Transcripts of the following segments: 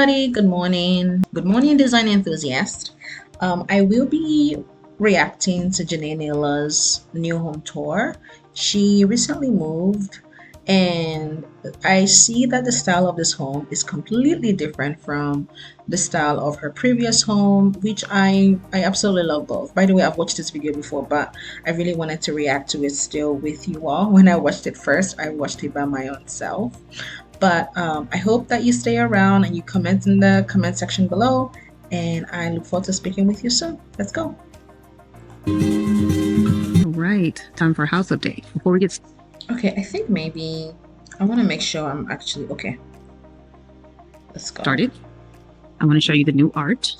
everybody. Good morning. Good morning, design enthusiast. I will be reacting to Jenee Naylor's new home tour. She recently moved, and I see that the style of this home is completely different from the style of her previous home, which I absolutely love both. By the way, I've watched this video before, but I really wanted to react to it still with you all. When I watched it first, I watched it by my own self. But I hope that you stay around and you comment in the comment section below. And I look forward to speaking with you soon. Let's go. All right, time for a house update. Before we get Okay, I think maybe I want to make sure I'm actually okay. Let's go. started, I want to show you the new art.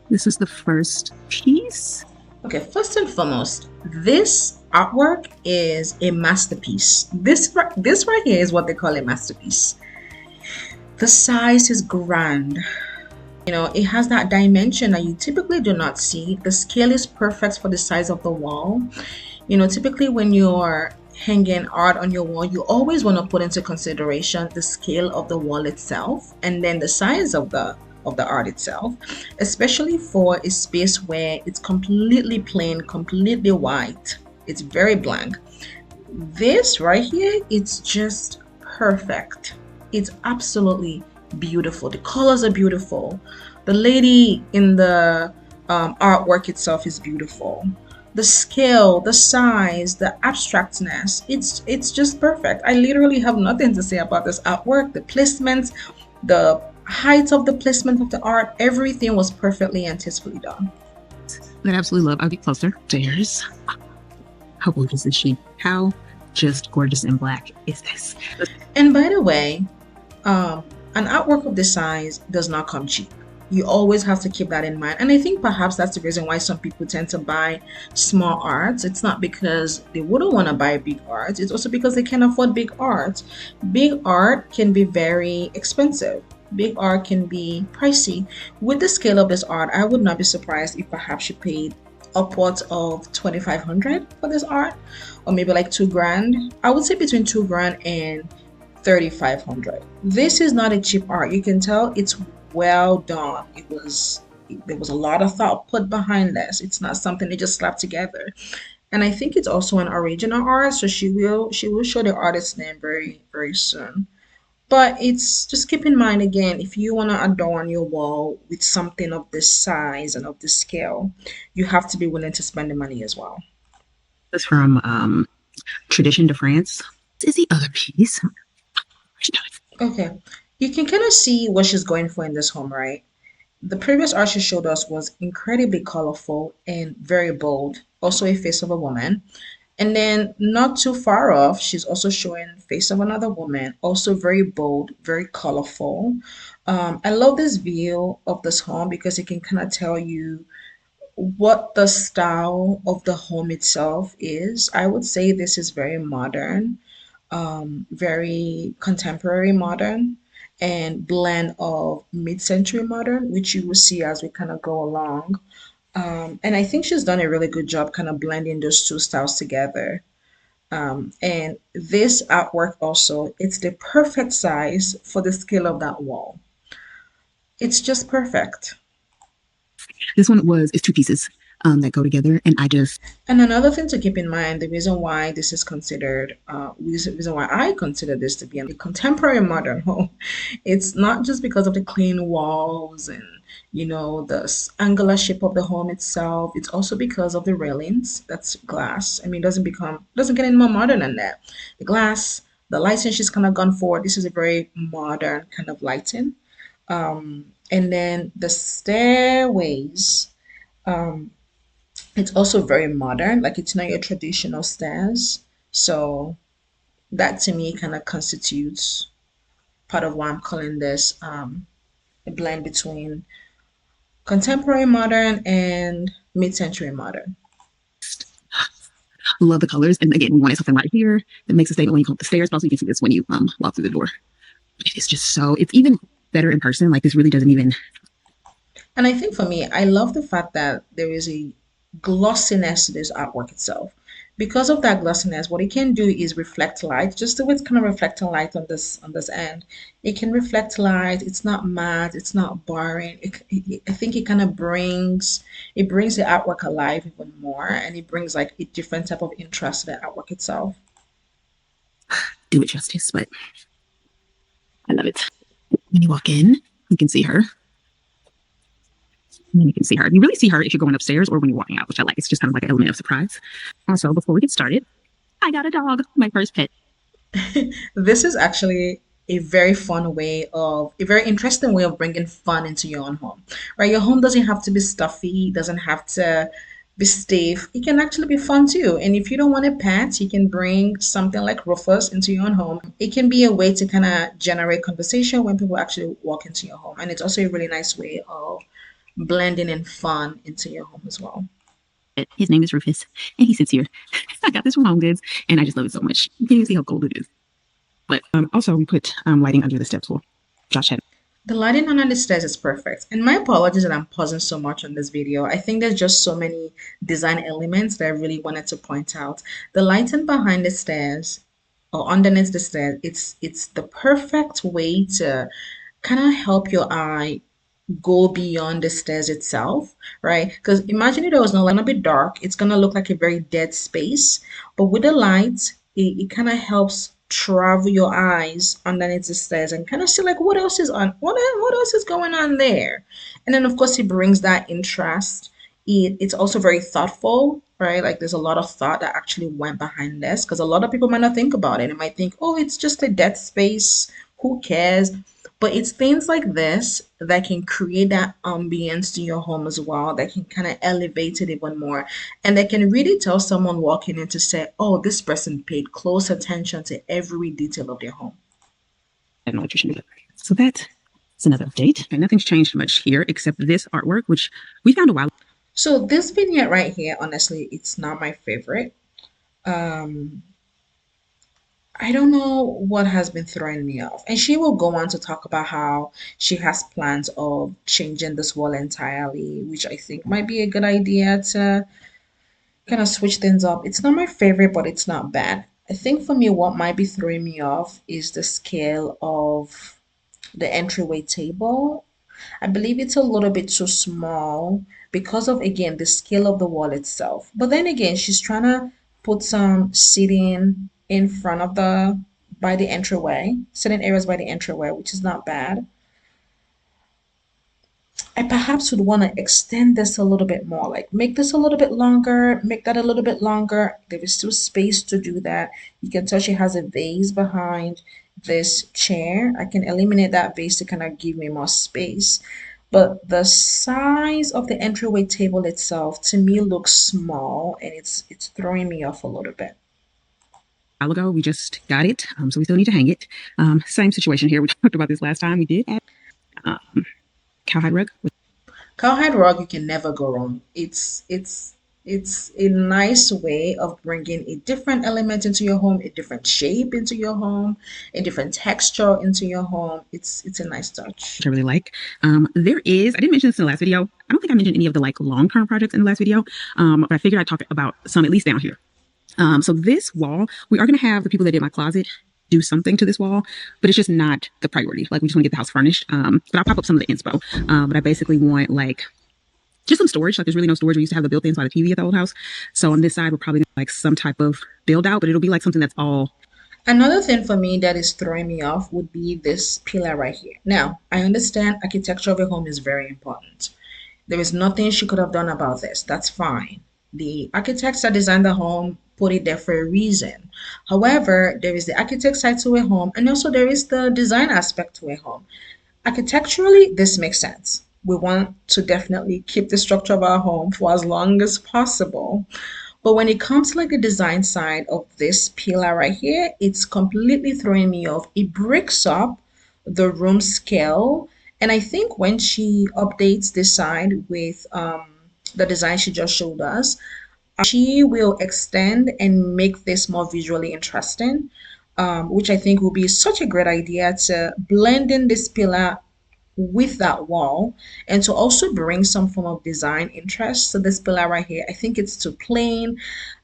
This is the first piece. Okay, first and foremost, this artwork is a masterpiece. This right here is what they call a masterpiece. The size is grand. You know, it has that dimension that you typically do not see. The scale is perfect for the size of the wall. You know, typically when you're hanging art on your wall, you always want to put into consideration the scale of the wall itself and then the size of the art itself, especially for a space where it's completely plain, completely white. It's very blank. This right here, it's just perfect. It's absolutely beautiful. The colors are beautiful. The lady in the artwork itself is beautiful. The scale, the size, the abstractness, it's just perfect. I literally have nothing to say about this artwork. The placement, the height of the placement of the art, everything was perfectly and tastefully done. I absolutely love. I'll get closer. Stairs. How gorgeous is she? How just gorgeous in black is this? And by the way, an artwork of this size does not come cheap. You always have to keep that in mind. And I think perhaps that's the reason why some people tend to buy small arts. It's not because they wouldn't want to buy big art. It's also because they can't afford big art. Big art can be very expensive. Big art can be pricey. With the scale of this art, I would not be surprised if perhaps you paid upwards of 2,500 for this art, or maybe like 2 grand. I would say between 2 grand and 3,500. This is not a cheap art. You can tell it's well done. There was a lot of thought put behind this. It's not something they just slapped together. And I think it's also an original art, so she will show the artist's name very very soon. But it's just keep in mind again, if you want to adorn your wall with something of this size and of this scale, you have to be willing to spend the money as well. This is from Tradition de France. This is the other piece. Okay, you can kind of see what she's going for in this home, right? The previous art she showed us was incredibly colorful and very bold, also a face of a woman. And then not too far off, she's also showing face of another woman, also very bold, very colorful. I love this view of this home because it can kind of tell you what the style of the home itself is. I would say this is very modern, very contemporary modern, and blend of mid-century modern, which you will see as we kind of go along. And I think she's done a really good job kind of blending those two styles together. And this artwork also, it's the perfect size for the scale of that wall. It's just perfect. This one is 2 pieces that go together, and And another thing to keep in mind, the reason why this is considered, reason why I consider this to be a contemporary modern home, it's not just because of the clean walls and the angular shape of the home itself. It's also because of the railings. That's glass. I mean, doesn't get any more modern than that. The glass, the lighting she's kind of gone for. This is a very modern kind of lighting. And then the stairways. Um, it's also very modern, like it's not your traditional stairs. So that to me kind of constitutes part of why I'm calling this a blend between contemporary modern and mid-century modern. love the colors. And again, we wanted something right here that makes a statement when you come up the stairs. But also, you can see this when you walk through the door. It's just so, it's even better in person. Like, this really doesn't even. And I think for me, I love the fact that there is a glossiness to this artwork itself. Because of that glossiness, what it can do is reflect light. Just the way it's kind of reflecting light on this end, it can reflect light. It's not matte. It's not boring. I think it kind of brings the artwork alive even more, and it brings like a different type of interest to the artwork itself. Do it justice, but I love it. When you walk in, you can see her. And then you can see her. You really see her if you're going upstairs or when you're walking out, which I like. It's just kind of like an element of surprise. Also, before we get started, I got a dog, my first pet. This is actually a very interesting way of bringing fun into your own home, right? Your home doesn't have to be stuffy, doesn't have to be stiff. It can actually be fun too. And if you don't want a pet, you can bring something like Rufus into your own home. It can be a way to kind of generate conversation when people actually walk into your home. And it's also a really nice way of blending in fun into your home as well. His name is Rufus, and he sits here. I got this from Home Goods, and I just love it so much. Can you see how cold it is? But also, we put lighting under the steps for Josh had. The lighting under the stairs is perfect. And my apologies that I'm pausing so much on this video. I think there's just so many design elements that I really wanted to point out. The lighting behind the stairs or underneath the stairs, it's the perfect way to kind of help your eye go beyond the stairs itself, right? Because imagine if there was no light, it's gonna be dark. It's gonna look like a very dead space. But with the light, it kind of helps travel your eyes underneath the stairs and kind of see like what else is going on there. And then of course it brings that interest. It's also very thoughtful, right? Like there's a lot of thought that actually went behind this because a lot of people might not think about it. They might think, oh, it's just a dead space. Who cares? But it's things like this that can create that ambience to your home as well, that can kind of elevate it even more. And that can really tell someone walking in to say, oh, this person paid close attention to every detail of their home. An electrician. So that's another update. And nothing's changed much here except this artwork, which we found a while. So this vignette right here, honestly, it's not my favorite. Um, I don't know what has been throwing me off. And she will go on to talk about how she has plans of changing this wall entirely, which I think might be a good idea to kind of switch things up. It's not my favorite, but it's not bad. I think for me, what might be throwing me off is the scale of the entryway table. I believe it's a little bit too small because of, again, the scale of the wall itself. But then again, she's trying to put some seating in front of by the entryway, sitting areas by the entryway, which is not bad. I perhaps would want to extend this a little bit more, like make this a little bit longer, make that a little bit longer. There is still space to do that. You can tell she has a vase behind this chair. I can eliminate that vase to kind of give me more space. But the size of the entryway table itself to me looks small and it's throwing me off a little bit. A while ago, we just got it, so we still need to hang it. Same situation here. We talked about this last time. We did add cowhide rug. Cowhide rug, you can never go wrong. It's a nice way of bringing a different element into your home, a different shape into your home, a different texture into your home. It's a nice touch. Which I really like. There is, I didn't mention this in the last video. I don't think I mentioned any of the like long-term projects in the last video, but I figured I'd talk about some at least down here. So this wall, we are going to have the people that did my closet do something to this wall, but it's just not the priority. Like we just want to get the house furnished. But I'll pop up some of the inspo. But I basically want like just some storage. Like there's really no storage. We used to have the built-ins by the TV at the old house. So on this side, we're probably gonna like some type of build out, but it'll be like something that's all. Another thing for me that is throwing me off would be this pillar right here. Now, I understand architecture of a home is very important. There is nothing she could have done about this. That's fine. The architects that designed the home put it there for a reason. However, there is the architect side to a home, and also there is the design aspect to a home. Architecturally, this makes sense. We want to definitely keep the structure of our home for as long as possible. But when it comes to like the design side of this pillar right here, it's completely throwing me off. It breaks up the room scale. And I think when she updates this side with the design she just showed us, she will extend and make this more visually interesting, which I think will be such a great idea to blend in this pillar with that wall and to also bring some form of design interest to this pillar right here. I think it's too plain.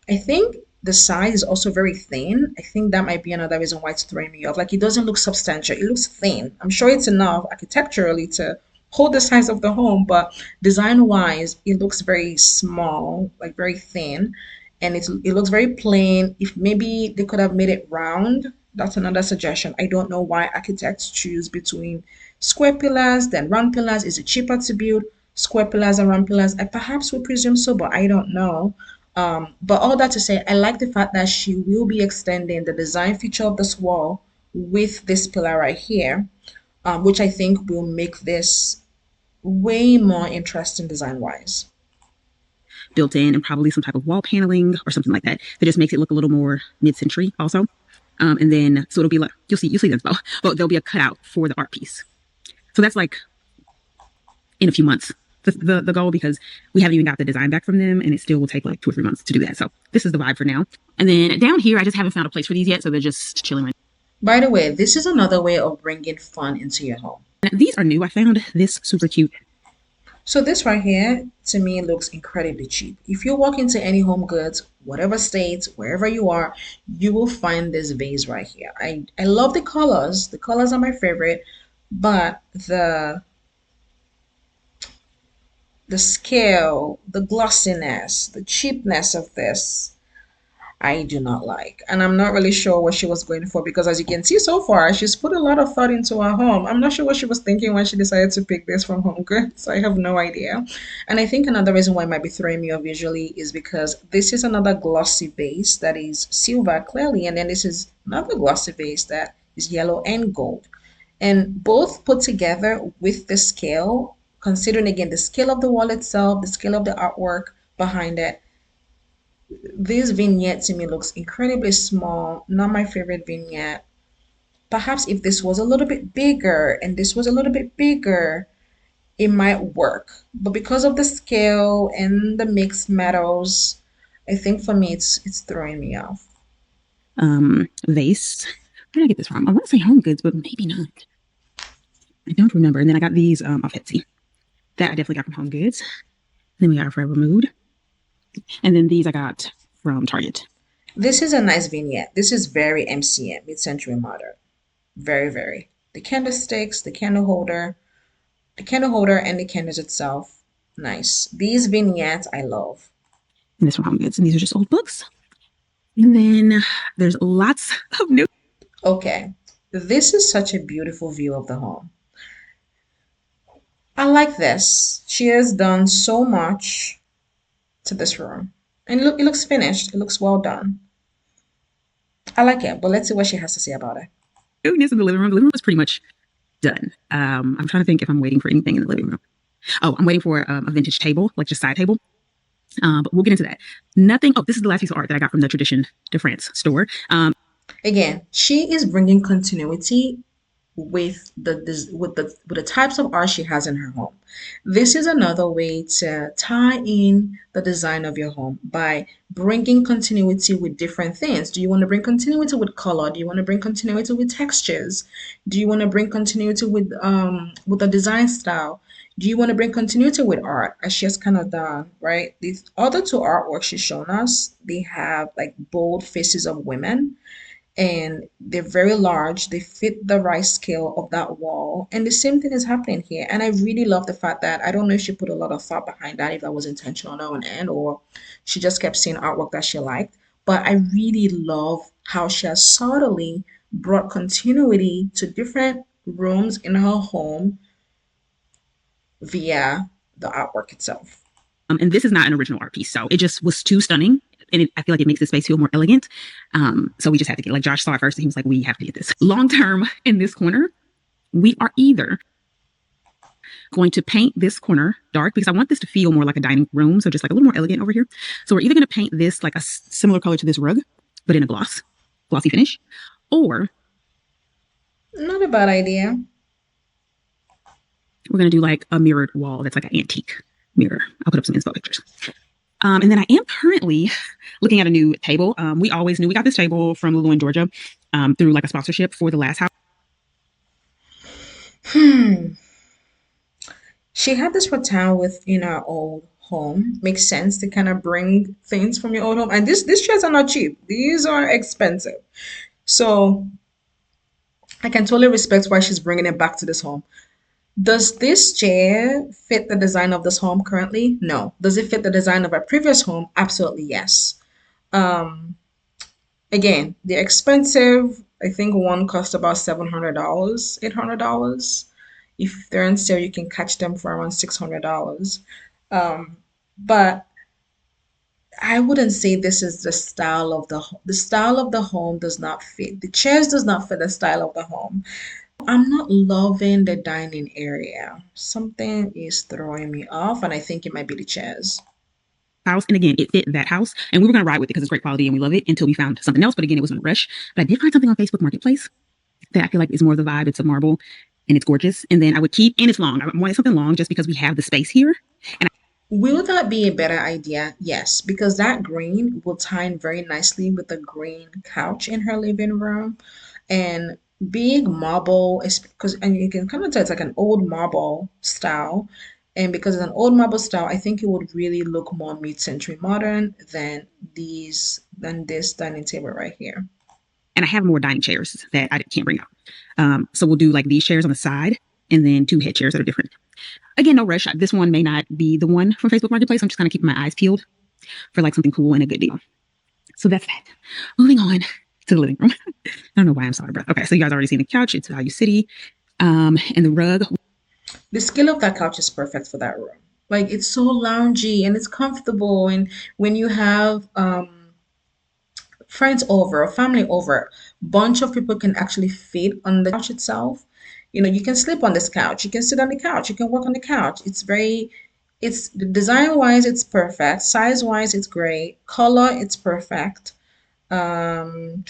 I think the size is also very thin. I think that might be another reason why it's throwing me off. Like it doesn't look substantial. It looks thin. I'm sure it's enough architecturally to hold the size of the home, but design wise, it looks very small, like very thin, and it looks very plain. If maybe they could have made it round, that's another suggestion. I don't know why architects choose between square pillars, then round pillars. Is it cheaper to build square pillars and round pillars? I perhaps would presume so, but I don't know. But all that to say, I like the fact that she will be extending the design feature of this wall with this pillar right here, which I think will make this way more interesting design wise. Built in and probably some type of wall paneling or something like that that just makes it look a little more mid-century also. And then so it'll be like you'll see the inspo, but there'll be a cutout for the art piece. So that's like in a few months the goal, because we haven't even got the design back from them, and it still will take like 2 or 3 months to do that. So this is the vibe for now. And then down here, I just haven't found a place for these yet, so they're just chilling right By the way, this is another way of bringing fun into your home. now. These are new. I found this super cute. So this right here, to me, looks incredibly cheap. If you walk into any Home Goods, whatever state, wherever you are, you will find this vase right here. I love the colors. The colors are my favorite, but the scale, the glossiness, the cheapness of this, I do not like. And I'm not really sure what she was going for because, as you can see so far, she's put a lot of thought into her home. I'm not sure what she was thinking when she decided to pick this from Home Goods. I have no idea. And I think another reason why it might be throwing me off visually is because this is another glossy base that is silver clearly, and then this is another glossy base that is yellow and gold. And both put together with the scale, considering again the scale of the wall itself, the scale of the artwork behind it, this vignette to me looks incredibly small, not my favorite vignette. Perhaps if this was a little bit bigger and this was a little bit bigger, it might work. But because of the scale and the mixed metals, I think for me it's throwing me off. Vase. Where did I get this from? I want to say Home Goods, but maybe not. I don't remember. And then I got these off Etsy. That I definitely got from Home Goods. Then we got a Forever Mood. And then these I got from Target. This is a nice vignette. This is very MCM, mid-century modern. Very, very. The candlesticks, the candle holder and the candles itself. Nice. These vignettes I love. And this from Home Goods. And these are just old books. And then there's lots of new. Okay. This is such a beautiful view of the home. I like this. She has done so much to this room. And look, it looks finished. It looks well done. I like it, but let's see what she has to say about it. Newness in the living room. The living room was pretty much done. I'm trying to think if I'm waiting for anything in the living room. Oh, I'm waiting for a vintage table, like just side table. But we'll get into that. Nothing. Oh, this is the last piece of art that I got from the Tradition de France store. Again, she is bringing continuity with the types of art she has in her home. This is another way to tie in the design of your home by bringing continuity with different things. Do you want to bring continuity with color? Do you want to bring continuity with textures? Do you want to bring continuity with the design style? Do you want to bring continuity with art, as she has kind of done, right? These other two artworks she's shown us, they have like bold faces of women and they're very large. They fit the right scale of that wall. And the same thing is happening here. And I really love the fact that I don't know if she put a lot of thought behind that, if that was intentional on her end, or she just kept seeing artwork that she liked. But I really love how she has subtly brought continuity to different rooms in her home via the artwork itself. And this is not an original art piece, so it just was too stunning. And I feel like it makes the space feel more elegant. So we just had to get, like Josh saw it first and he was like, we have to get this. Long term in this corner, we are either going to paint this corner dark because I want this to feel more like a dining room. So just like a little more elegant over here. So we're either going to paint this like a similar color to this rug, but in a glossy finish, or Not a bad idea. we're going to do like a mirrored wall that's like an antique mirror. I'll put up some inspo pictures. And then I am currently looking at a new table. We always knew we got this table from Lulu in Georgia through like a sponsorship for the last house. Hmm. She had this rattan with in our old home, makes sense to kind of bring things from your old home. And these chairs are not cheap. These are expensive. So I can totally respect why she's bringing it back to this home. Does this chair fit the design of this home currently? No. Does it fit the design of our previous home? Absolutely yes. Um, Again, they're expensive. I think one cost about $700, $800. If they're on sale, you can catch them for around $600. But I wouldn't say this is the style of the style of the home does not fit. The chairs does not fit the style of the home. I'm not loving the dining area. Something is throwing me off, and I think it might be the chairs. House. And again, it fit that house. And we were going to ride with it because it's great quality and we love it until we found something else. But again, it was in a rush. But I did find something on Facebook Marketplace that I feel like is more of the vibe. It's a marble and it's gorgeous. And then I would keep, and it's long. I wanted something long just because we have the space here. And Will that be a better idea? Yes, because that green will tie in very nicely with the green couch in her living room. And big marble is because, and you can kind of tell it's like an old marble style. And because it's an old marble style, I think it would really look more mid-century modern than this dining table right here. I have more dining chairs that I can't bring out. So we'll do like these chairs on the side and then two head chairs that are different. Again, no rush. This one may not be the one from Facebook Marketplace. I'm just kind of keeping my eyes peeled for like something cool and a good deal. So that's that. Moving on to the living room. I don't know why I'm sorry, bro. Okay, so you guys already seen the couch. It's Value City. And the rug. The scale of that couch is perfect for that room. Like it's so loungy and it's comfortable. And when you have friends over or family over, bunch of people can actually fit on the couch itself. You know, you can sleep on this couch, you can sit on the couch, you can work on the couch. It's design wise, it's perfect. Size wise, it's great. Color, it's perfect. Um,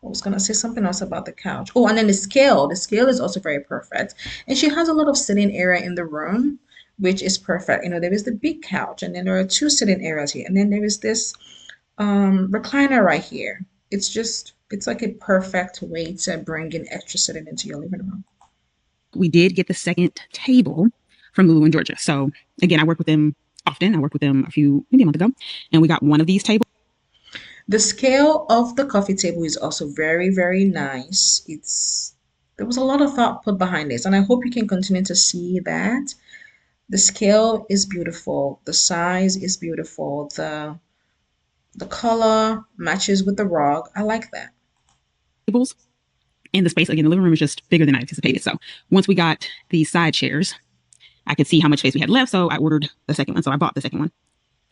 I was gonna say something else about the couch. Oh, and then the scale. The scale is also very perfect. And she has a lot of sitting area in the room, which is perfect. You know, there is the big couch, and then there are two sitting areas here, and then there is this recliner right here. It's like a perfect way to bring in extra sitting into your living room. We did get the second table from Lulu in Georgia. So again, I work with them often. I worked with them maybe a month ago, and we got one of these tables. The scale of the coffee table is also very, very nice. There was a lot of thought put behind this, and I hope you can continue to see that. The scale is beautiful. The size is beautiful. The color matches with the rug. I like that. Tables. And the space, again, the living room is just bigger than I anticipated. So once we got these side chairs, I could see how much space we had left. So I ordered the second one. So I bought the second one.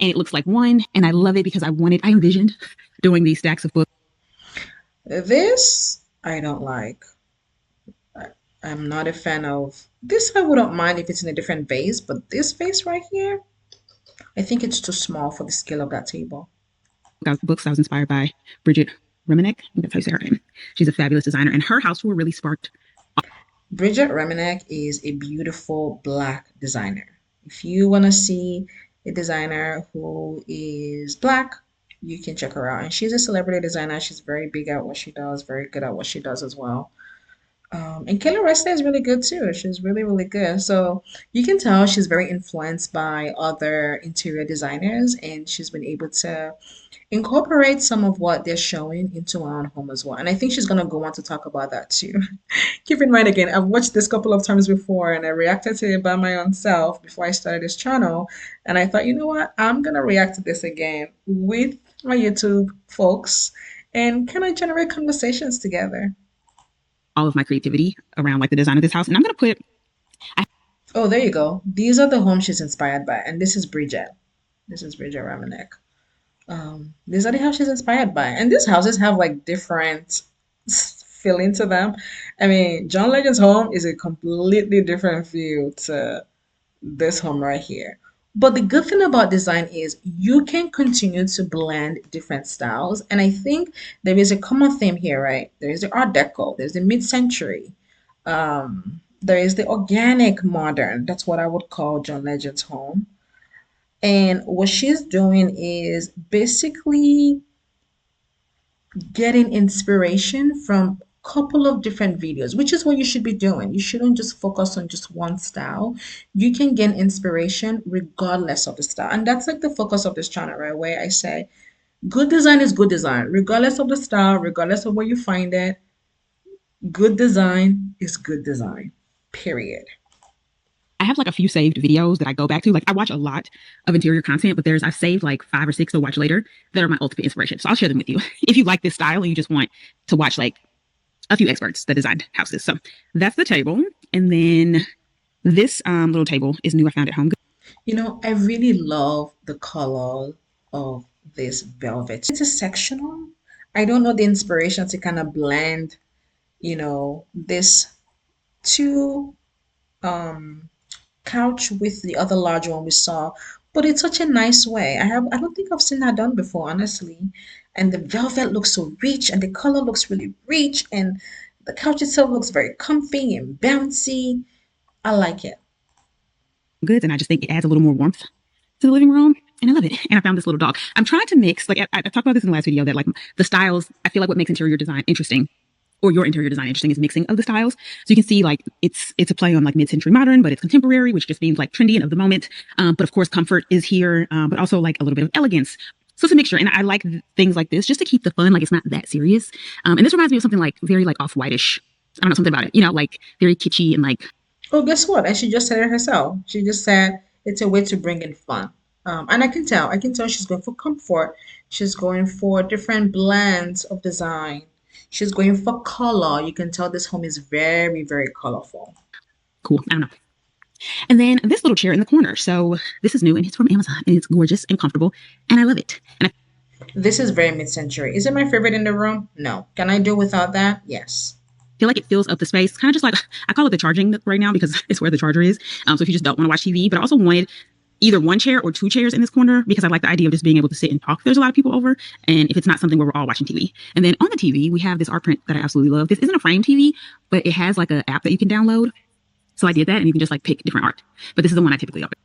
And it looks like one. And I love it because I envisioned doing these stacks of books. This I don't like. I, I'm not a fan of this. I wouldn't mind if it's in a different vase, but this vase right here, I think it's too small for the scale of that table. Books I was inspired by Bridget Remenek. I think that's how you say her name. She's a fabulous designer. And her house tour really sparked. Bridget Remenek is a beautiful black designer. If you want to see a designer who is black, you can check her out. And she's a celebrity designer. She's very big at what she does, very good at what she does as well. And Kayla Resta is really good too. She's really, really good. So you can tell she's very influenced by other interior designers, and she's been able to incorporate some of what they're showing into her own home as well. And I think she's gonna go on to talk about that too. Keep in mind again, I've watched this couple of times before and I reacted to it by my own self before I started this channel. And I thought, you know what? I'm gonna react to this again with my YouTube folks and kind of generate conversations together. All of my creativity around like the design of this house. And I'm going to put. Oh, there you go. These are the homes she's inspired by. And this is Bridget. This is Bridget Ramanek. These are the houses she's inspired by. And these houses have like different feeling to them. I mean, John Legend's home is a completely different feel to this home right here. But the good thing about design is you can continue to blend different styles. And I think there is a common theme here, right? There is the Art Deco, there's the mid-century, there is the organic modern. That's what I would call John Legend's home. And what she's doing is basically getting inspiration from couple of different videos, which is what you should be doing. You shouldn't just focus on just one style. You can gain inspiration regardless of the style. And that's like the focus of this channel, right? Where I say good design is good design, regardless of the style, regardless of where you find it. Good design is good design, period. I have like a few saved videos that I go back to. Like I watch a lot of interior content, but I've saved like 5 or 6 to watch later that are my ultimate inspiration. So I'll share them with you if you like this style and you just want to watch like a few experts that designed houses. So that's the table. And then this little table is new. I found at Home Goods. You know, I really love the color of this velvet. It's a sectional. I don't know the inspiration to kind of blend, this two couch with the other large one we saw, but it's such a nice way. I don't think I've seen that done before, honestly. And the velvet looks so rich and the color looks really rich and the couch itself looks very comfy and bouncy. I like it. Goods, and I just think it adds a little more warmth to the living room. And I love it. And I found this little dog. I'm trying to mix, like I talked about this in the last video, that like the styles, I feel like what makes interior design interesting or your interior design interesting is mixing of the styles. So you can see like it's a play on like mid-century modern, but it's contemporary, which just means like trendy and of the moment. But of course, comfort is here, but also like a little bit of elegance. So it's a mixture. And I like things like this just to keep the fun. Like it's not that serious. And this reminds me of something like very like off-whitish. I don't know, something about it, like very kitschy and like Oh, guess what? And she just said it herself. She just said it's a way to bring in fun. And I can tell she's going for comfort. She's going for different blends of design. She's going for color. You can tell this home is very, very colorful. cool. I don't know. And then this little chair in the corner. So this is new and it's from Amazon and it's gorgeous and comfortable and I love it. And I This is very mid-century. Is it my favorite in the room? No. Can I do without that? Yes. feel like it fills up the space. Kind of just like, I call it the charging nook right now because it's where the charger is. So if you just don't want to watch TV, but I also wanted either one chair or 2 chairs in this corner because I like the idea of just being able to sit and talk. There's a lot of people over and if it's not something where we're all watching TV. And then on the TV, we have this art print that I absolutely love. This isn't a frame TV, but it has like an app that you can download. So I did that and you can just like pick different art. But this is the one I typically open.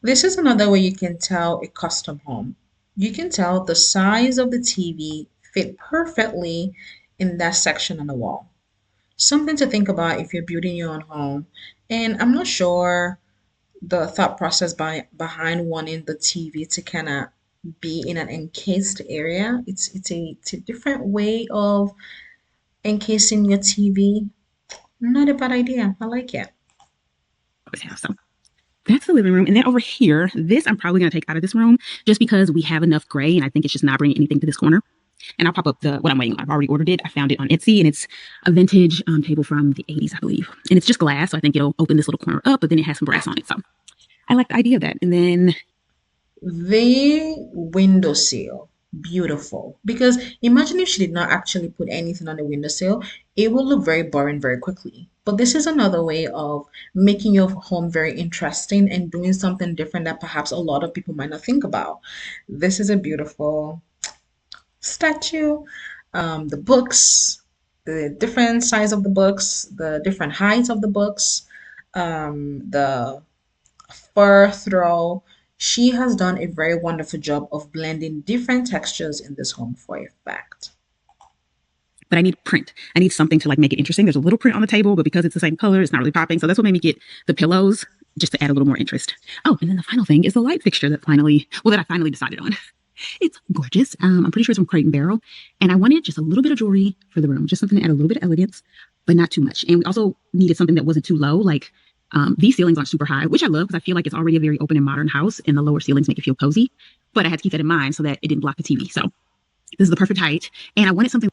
This is another way you can tell a custom home. You can tell the size of the TV fit perfectly in that section on the wall. Something to think about if you're building your own home. And I'm not sure the thought process behind wanting the TV to kind of be in an encased area. It's a different way of encasing your TV. Not a bad idea. I like it. So that's the living room. And then over here, this I'm probably going to take out of this room just because we have enough gray and I think it's just not bringing anything to this corner. And I'll pop up what I'm waiting on. I've already ordered it. I found it on Etsy and it's a vintage table from the 80s, I believe. And it's just glass. So I think it'll open this little corner up, but then it has some brass on it. So I like the idea of that. And then The windowsill, beautiful. Because imagine if she did not actually put anything on the windowsill, it will look very boring very quickly. But this is another way of making your home very interesting and doing something different that perhaps a lot of people might not think about. This is a beautiful statue. The books, the different size of the books, the different heights of the books, the fur throw. She has done a very wonderful job of blending different textures in this home for a fact. but I need print. I need something to like make it interesting. There's a little print on the table, but because it's the same color, it's not really popping. So that's what made me get the pillows just to add a little more interest. Oh, and then the final thing is the light fixture that I finally decided on. It's gorgeous. I'm pretty sure it's from Crate and Barrel. And I wanted just a little bit of jewelry for the room, just something to add a little bit of elegance, but not too much. And we also needed something that wasn't too low. Like these ceilings aren't super high, which I love because I feel like it's already a very open and modern house and the lower ceilings make it feel cozy. But I had to keep that in mind so that it didn't block the TV. So this is the perfect height. And I wanted something.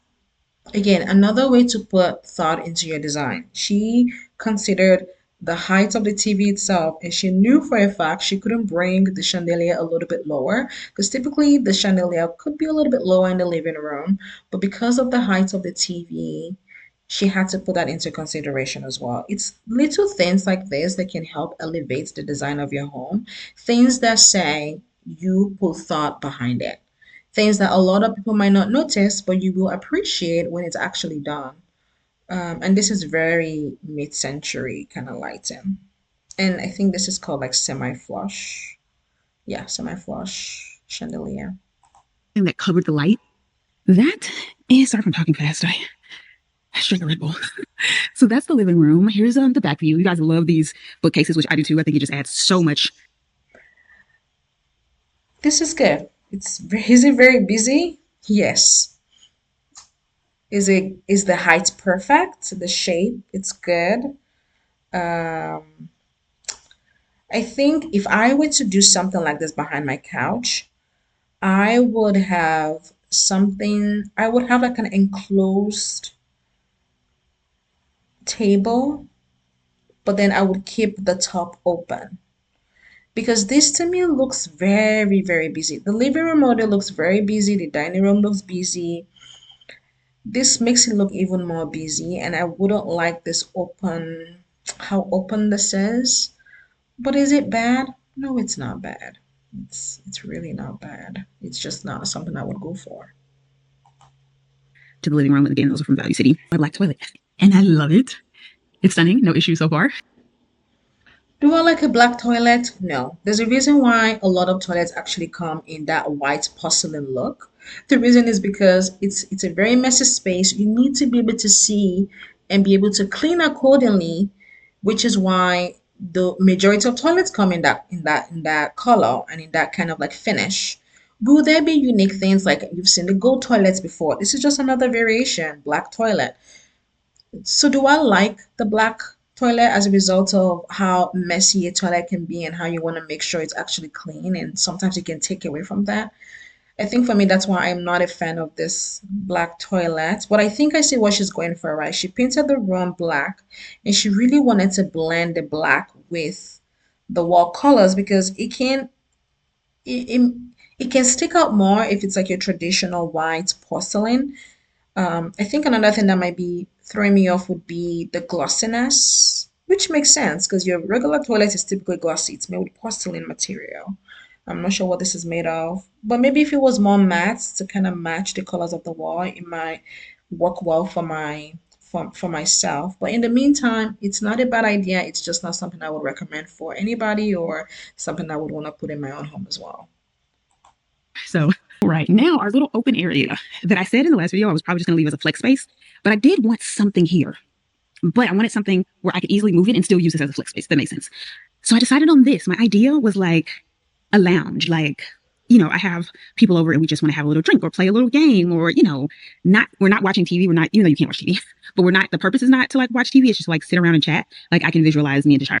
Again, another way to put thought into your design. She considered the height of the TV itself, and she knew for a fact she couldn't bring the chandelier a little bit lower because typically the chandelier could be a little bit lower in the living room, but because of the height of the TV, she had to put that into consideration as well. It's little things like this that can help elevate the design of your home, things that say you put thought behind it, things that a lot of people might not notice, but you will appreciate when it's actually done. And this is very mid-century kind of lighting. And I think this is called like semi-flush. Yeah, semi-flush chandelier. That covered the light. That is, sorry if I'm talking fast. Drink a Red Bull. So that's the living room. Here's the back view. You guys love these bookcases, which I do too. I think it just adds so much. This is good. Is it very busy? Yes. Is the height perfect? The shape, it's good. Um, I think if I were to do something like this behind my couch, I would have like an enclosed table, but then I would keep the top open. Because this to me looks very, very busy. The living room model looks very busy. The dining room looks busy. This makes it look even more busy, and I wouldn't like how open this is. But is it bad? No, it's not bad. It's really not bad. It's just not something I would go for. To the living room. And again, those are from Value City. My black toilet. And I love it. It's stunning. No issue so far. Do I like a black toilet? No. There's a reason why a lot of toilets actually come in that white porcelain look. The reason is because it's a very messy space. You need to be able to see and be able to clean accordingly, which is why the majority of toilets come in that color and in that kind of like finish. Will there be unique things like you've seen the gold toilets before? This is just another variation, black toilet. So do I like the black toilet as a result of how messy a toilet can be and how you want to make sure it's actually clean and sometimes you can take away from that? I think for me that's why I'm not a fan of this black toilet. But I think I see what she's going for, right? She painted the room black and she really wanted to blend the black with the wall colors because it, it can stick out more if it's like your traditional white porcelain. I think another thing that might be throwing me off would be the glossiness, which makes sense because your regular toilet is typically glossy. It's made with porcelain material. I'm not sure what this is made of, but maybe if it was more matte to kind of match the colors of the wall, it might work well for myself. But in the meantime, it's not a bad idea. It's just not something I would recommend for anybody or something I would want to put in my own home as well. So right now, our little open area that I said in the last video, I was probably just going to leave as a flex space, but I did want something here. But I wanted something where I could easily move it and still use this as a flex space. That makes sense. So I decided on this. My idea was like a lounge, like, I have people over and we just want to have a little drink or play a little game or, we're not watching TV. We're not, even though you can't watch TV, but the purpose is not to like watch TV. It's just like sit around and chat. Like I can visualize me and Deshaun.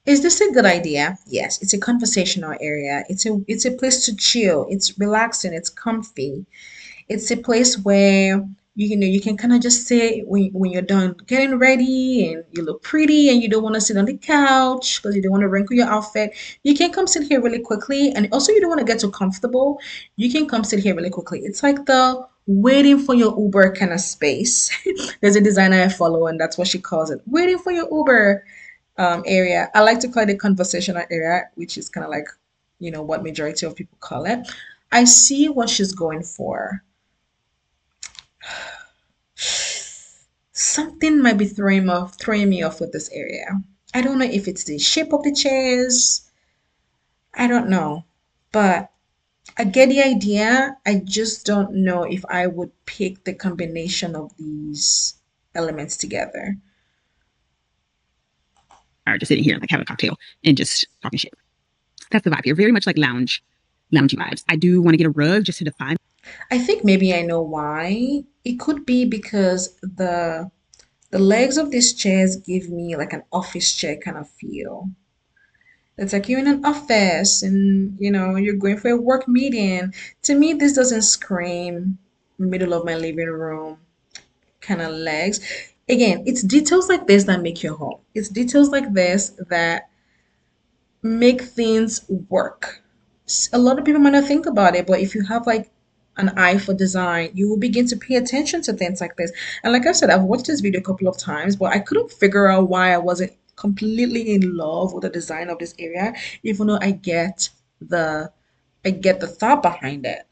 Is this a good idea? Yes, it's a conversational area. It's a place to chill. It's relaxing. It's comfy. It's a place where you can kind of just say when you're done getting ready and you look pretty and you don't want to sit on the couch because you don't want to wrinkle your outfit. You can come sit here really quickly, and also you don't want to get too comfortable. You can come sit here really quickly. It's like the waiting for your Uber kind of space. There's a designer I follow, and that's what she calls it, waiting for your Uber area. I like to call it a conversational area, which is kind of like, what majority of people call it. I see what she's going for. Something might be throwing me off with this area. I don't know if it's the shape of the chairs. I don't know. But I get the idea. I just don't know if I would pick the combination of these elements together. Or just sitting here and like have a cocktail and just talking shit. That's the vibe here. Very much like loungy vibes. I do want to get a rug just to define. I think maybe I know why. It could be because the legs of these chairs give me like an office chair kind of feel. It's like you're in an office and you're going for a work meeting. To me, this doesn't scream middle of my living room kind of legs. Again, it's details like this that make your home. It's details like this that make things work. A lot of people might not think about it, but if you have like an eye for design, you will begin to pay attention to things like this. And like I said, I've watched this video a couple of times, but I couldn't figure out why I wasn't completely in love with the design of this area, even though the I get the thought behind it.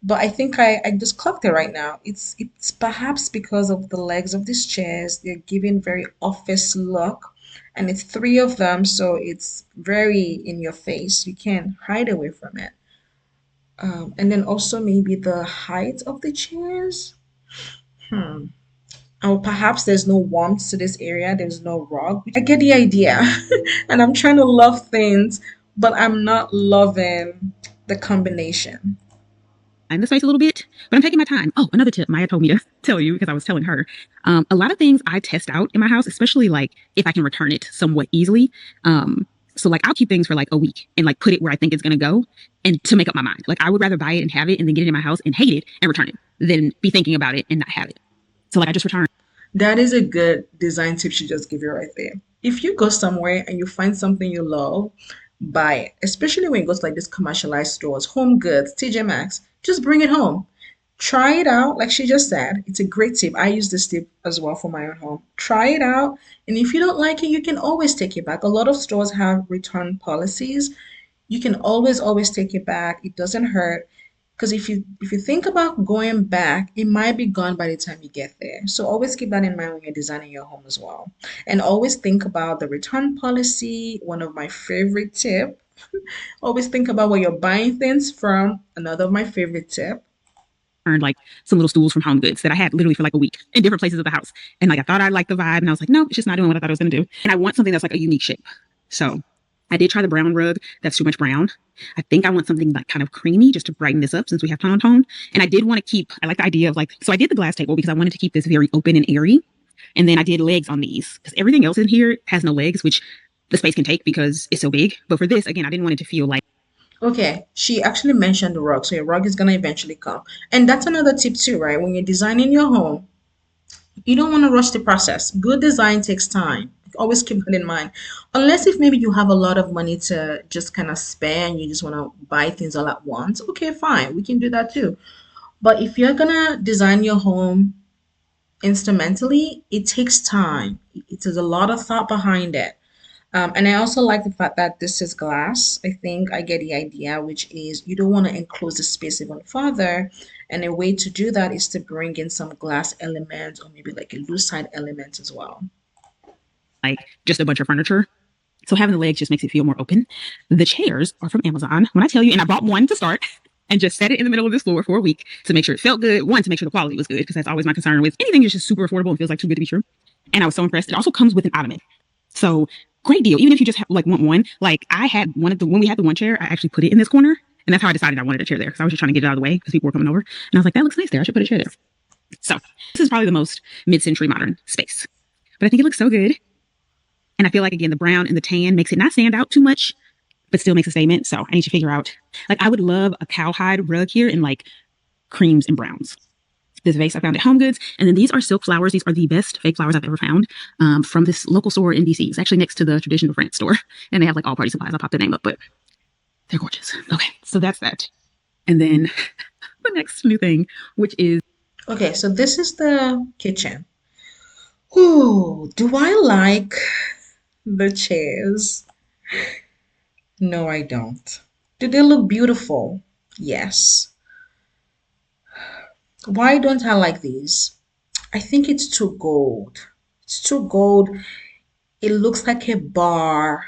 But I think I just clocked it right now. It's perhaps because of the legs of these chairs. They're giving very office look. And it's three of them, so it's very in your face. You can't hide away from it. And then also maybe the height of the chairs. Hmm. Or perhaps there's no warmth to this area, there's no rug. I get the idea. And I'm trying to love things, but I'm not loving the combination. in the space a little bit, but I'm taking my time. Oh, another tip Maya told me to tell you because I was telling her. A lot of things I test out in my house, especially like if I can return it somewhat easily. So like I'll keep things for like a week and like put it where I think it's gonna go and to make up my mind. Like I would rather buy it and have it and then get it in my house and hate it and return it than be thinking about it and not have it. So like I just return. That is a good design tip she just gave you right there. If you go somewhere and you find something you love, buy it. Especially when you go to like these commercialized stores, Home Goods, TJ Maxx, just bring it home. Try it out, like she just said. It's a great tip. I use this tip as well for my own home. Try it out, and if you don't like it, you can always take it back. A lot of stores have return policies. You can always take it back. It doesn't hurt. Because if you think about going back, it might be gone by the time you get there. So always keep that in mind when you're designing your home as well. And always think about the return policy, one of my favorite tip. Always think about where you're buying things from, another of my favorite tip. Like some little stools from Home Goods that I had literally for like a week in different places of the house. And like I thought I liked the vibe, and I was like, no, it's just not doing what I thought it was gonna do. And I want something that's like a unique shape. So I did try the brown rug. That's too much brown. I think I want something like kind of creamy just to brighten this up since we have tone on tone. And I did want to keep, I like the idea of like, so I did the glass table because I wanted to keep this very open and airy. And then I did legs on these because everything else in here has no legs, which the space can take because it's so big. But for this, again, I didn't want it to feel like Okay, she actually mentioned the rug, so your rug is gonna eventually come. And that's another tip too, right? When you're designing your home, you don't want to rush the process. Good design takes time. Always keep that in mind. Unless if maybe you have a lot of money to just kind of spare and you just want to buy things all at once, okay, fine. We can do that too. But if you're gonna design your home instrumentally, it takes time. It is a lot of thought behind it. And I also like the fact that this is glass. I think I get the idea, which is you don't want to enclose the space even further. And a way to do that is to bring in some glass elements or maybe like a loose side element as well. just a bunch of furniture. So having the legs just makes it feel more open. The chairs are from Amazon. When I tell you, and I bought one to start and just set it in the middle of this floor for a week to make sure it felt good. One, to make sure the quality was good, because that's always my concern with anything that's just super affordable and feels like too good to be true. And I was so impressed. It also comes with an ottoman. So great deal. Even if you just have, like want one, like I had one of the, when we had the one chair, I actually put it in this corner. And that's how I decided I wanted a chair there because I was just trying to get it out of the way because people were coming over. And I was like, that looks nice there. I should put a chair there. So this is probably the most mid-century modern space. But I think it looks so good. And I feel like, again, the brown and the tan makes it not stand out too much, but still makes a statement. So I need to figure out, like, I would love a cowhide rug here in like creams and browns. This vase I found at Home Goods. And then these are silk flowers. These are the best fake flowers I've ever found from this local store in DC. It's actually next to the Traditional France store. And they have like all party supplies. I'll pop the name up, but they're gorgeous. Okay, so that's that. And then the next new thing, which is Okay, so this is the kitchen. Ooh, do I like the chairs? No, I don't. Do they look beautiful? Yes. Why don't I like these? I think it's too gold. It's too gold. It looks like a bar,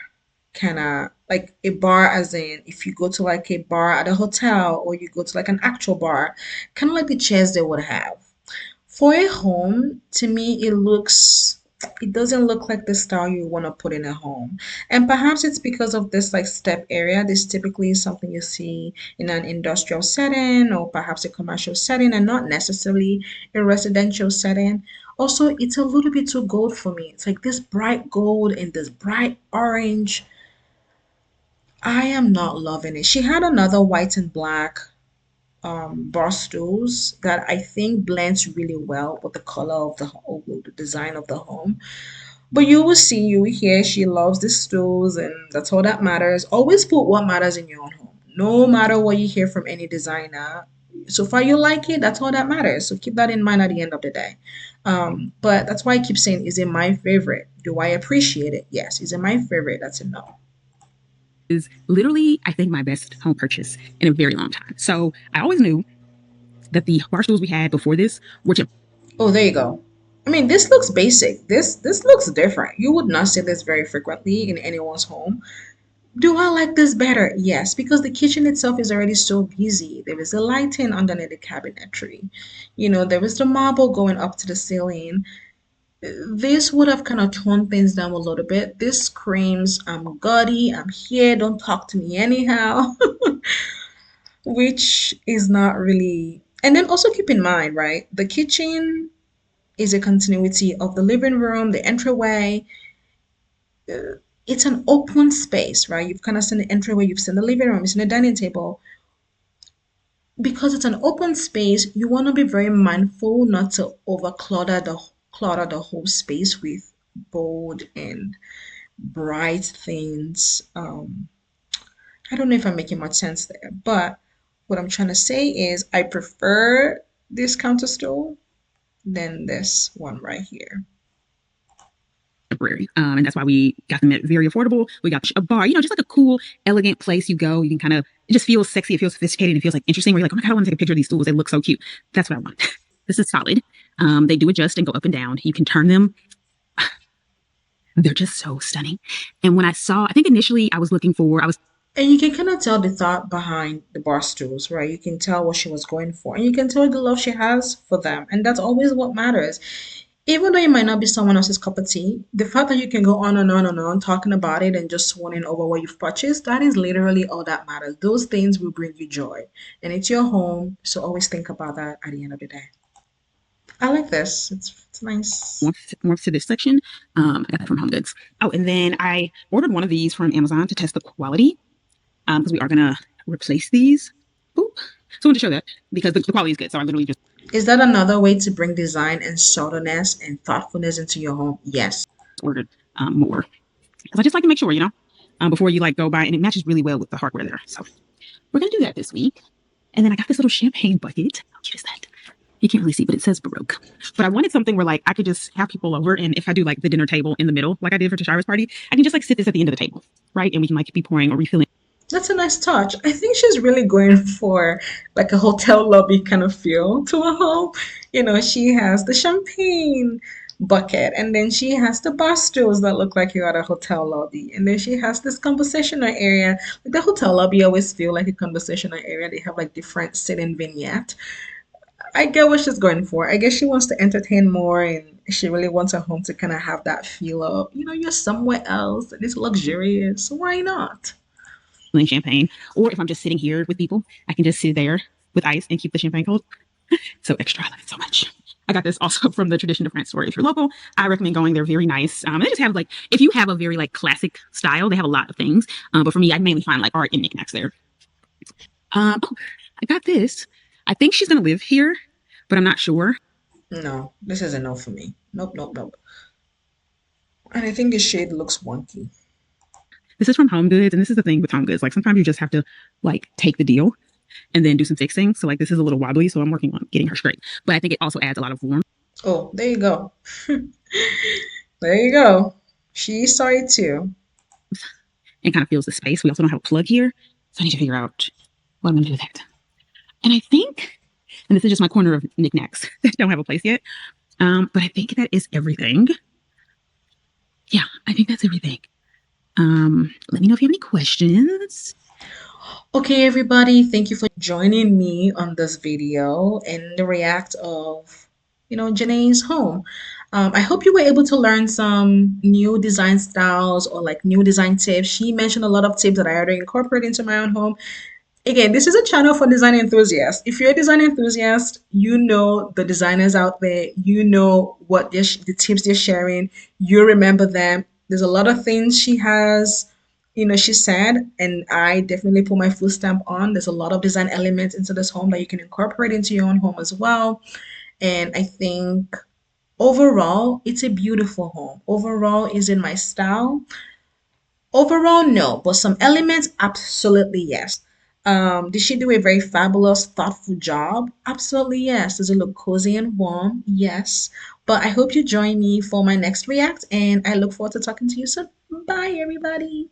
kind of like a bar, as in if you go to like a bar at a hotel or you go to like an actual bar, kind of like the chairs they would have. For a home, to me, it doesn't look like the style you want to put in a home. And perhaps it's because of this like step area. This typically is something you see in an industrial setting or perhaps a commercial setting and not necessarily a residential setting. Also, it's a little bit too gold for me. It's like this bright gold and this bright orange. I am not loving it. She had another white and black bar stools that I think blends really well with the color of the design of the home. But you will see, you will hear she loves the stools, and that's all that matters. Always put what matters in your own home. No matter what you hear from any designer, so far you like it, that's all that matters. So keep that in mind at the end of the day. But that's why I keep saying, is it my favorite? Do I appreciate it? Yes. Is it my favorite? That's a no. literally, I think, my best home purchase in a very long time. So I always knew that the bar stools we had before this were just Oh, there you go. I mean, this looks basic. This looks different. You would not see this very frequently in anyone's home. Do I like this better? Yes, because the kitchen itself is already so busy. There is a lighting underneath the cabinetry. There is the marble going up to the ceiling. This would have kind of toned things down a little bit. This screams, I'm gaudy, I'm here, don't talk to me anyhow, which is not really. And then also keep in mind, right? The kitchen is a continuity of the living room, the entryway. It's an open space, right? You've kind of seen the entryway, you've seen the living room, you've seen the dining table. Because it's an open space, you want to be very mindful not to clutter the whole space with bold and bright things. I don't know if I'm making much sense there, but what I'm trying to say is I prefer this counter stool than this one right here. Temporary. And that's why we got them at very affordable. We got a bar, just like a cool, elegant place you go. You can kind of, it just feels sexy. It feels sophisticated. It feels like interesting where you're like, oh my God, I want to take a picture of these stools. They look so cute. That's what I want. This is solid. They do adjust and go up and down. You can turn them. They're just so stunning. And when I think initially I was looking for, I was And you can kind of tell the thought behind the bar stools, right? You can tell what she was going for, and you can tell the love she has for them. And that's always what matters. Even though it might not be someone else's cup of tea, the fact that you can go on and on and on talking about it and just swooning over what you've purchased, that is literally all that matters. Those things will bring you joy. And it's your home, so always think about that at the end of the day. I like this. It's nice. more to this section. I got that from Home Goods. Oh, and then I ordered one of these from Amazon to test the quality because we are going to replace these. Boop. So I wanted to show that because the quality is good. So I literally just Is that another way to bring design and subtleness and thoughtfulness into your home? Yes. ordered more because I just like to make sure, before you like go buy, and it matches really well with the hardware there. So we're going to do that this week. And then I got this little champagne bucket. How cute is that? You can't really see, but it says Baroque. But I wanted something where like I could just have people over, and if I do like the dinner table in the middle, like I did for Tashira's party, I can just like sit this at the end of the table, right? And we can like be pouring or refilling. That's a nice touch. I think she's really going for like a hotel lobby kind of feel to her home. She has the champagne bucket, and then she has the bar stools that look like you're at a hotel lobby, and then she has this conversational area. Like the hotel lobby always feel like a conversational area. They have like different sitting vignette. I get what she's going for. I guess she wants to entertain more, and she really wants her home to kind of have that feel of, you're somewhere else and it's luxurious. So why not? Champagne, or if I'm just sitting here with people, I can just sit there with ice and keep the champagne cold. So extra. I love it so much. I got this also from the Tradition de France store. If you're local, I recommend going. They're very nice. They just have like, if you have a very like classic style, they have a lot of things. But for me, I mainly find like art and knickknacks there. Oh, I got this. I think she's gonna live here, but I'm not sure. No, this is a no for me. Nope, nope, nope. And I think the shade looks wonky. This is from Home Goods, and this is the thing with Home Goods. Like sometimes you just have to like take the deal and then do some fixing. So like this is a little wobbly, so I'm working on getting her straight. But I think it also adds a lot of warmth. Oh, there you go. There you go. She saw it too. And kind of fills the space. We also don't have a plug here, so I need to figure out what I'm going to do with that. And I think, and this is just my corner of knickknacks that don't have a place yet, but I think that is everything. Yeah, I think that's everything. Let me know if you have any questions. Okay, everybody, thank you for joining me on this video and the react of, Jenee's home. I hope you were able to learn some new design styles or like new design tips. She mentioned a lot of tips that I already incorporate into my own home. Again, this is a channel for design enthusiasts. If you're a design enthusiast, you know the designers out there, you know what the tips they're sharing, you remember them. There's a lot of things she said, and I definitely put my full stamp on. There's a lot of design elements into this home that you can incorporate into your own home as well. And I think overall, it's a beautiful home. Overall, is in my style. Overall, no, but some elements, absolutely yes. Did she do a very fabulous, thoughtful job? Absolutely yes. Does it look cozy and warm? Yes. But I hope you join me for my next react, and I look forward to talking to you soon. Bye, everybody.